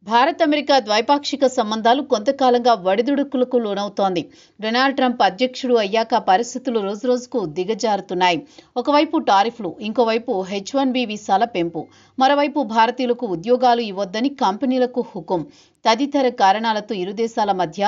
Bharat America ద్వైపాక్షిక సంబంధాలు కొంతకాలంగా ఒడిదుడుకులకు లోనవుతోంది. డొనాల్డ్ ట్రంప్ అధ్యక్షుడు అయ్యాక పరిస్థితులు రోజురోజుకు దిగజారుతున్నాయి. ఒకవైపు టారిఫ్లు, ఇంకోవైపు H-1B వీసాల పెంపు, మరోవైపు భారతీయులకు ఉద్యోగాలు ఇవ్వొద్దని కంపెనీలకు హుకుం తదితర కారణాలతో ఇరు దేశాల మధ్య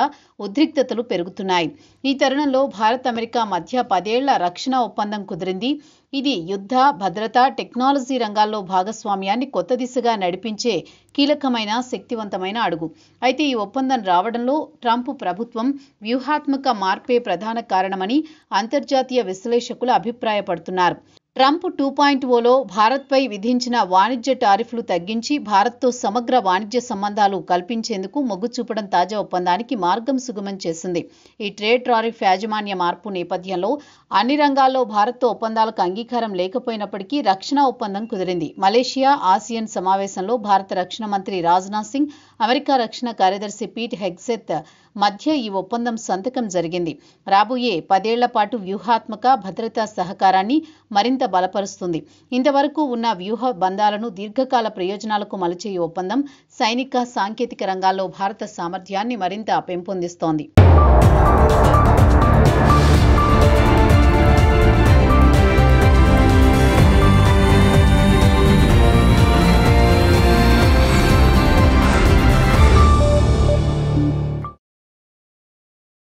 ఉద్రిక్తతలు పెరుగుతున్నాయి. ఈ తరుణంలో భారత్ అమెరికా మధ్య 10 ఏళ్ల రక్షణ ఒప్పందం కుదిరింది. ఇది యుద్ధ, భద్రత, టెక్నాలజీ రంగాల్లో భాగస్వామ్యాన్ని కొత్త దిశగా నడిపించే కీలకమైన, శక్తివంతమైన అడుగు. అయితే ఈ ఒప్పందం రావడంలో ట్రంప్ ప్రభుత్వం వ్యూహాత్మక మార్పే ప్రధాన కారణమని అంతర్జాతీయ విశ్లేషకులు అభిప్రాయపడుతున్నారు. ట్రంప్ 2.0లో భారత్పై విధించిన వాణిజ్య టారిఫ్లు తగ్గించి భారత్తో సమగ్ర వాణిజ్య సంబంధాలు కల్పించేందుకు మొగ్గు చూపడం తాజా ఒప్పందానికి మార్గం సుగమం చేసింది. ఈ ట్రేడ్ టారిఫ్ యాజమాన్య మార్పు నేపథ్యంలో అన్ని రంగాల్లో భారత్తో ఒప్పందాలకు అంగీకారం లేకపోయినప్పటికీ రక్షణ ఒప్పందం కుదిరింది. మలేషియా ఆసియన్ సమావేశంలో భారత రక్షణ మంత్రి రాజ్నాథ్ సింగ్, అమెరికా రక్షణ కార్యదర్శి పీట్ హెగ్సెత్ మధ్య ఈ ఒప్పందం సంతకం జరిగింది. రాబోయే 10 ఏళ్ల పాటు వ్యూహాత్మక, భద్రతా సహకారాన్ని మరింత బలపరుస్తుంది. ఇంతవరకు ఉన్న వ్యూహ బంధాలను దీర్ఘకాల ప్రయోజనాలకు మలచే ఈ ఒప్పందం సైనిక, సాంకేతిక రంగాల్లో భారత సామర్థ్యాన్ని మరింత పెంపొందిస్తోంది.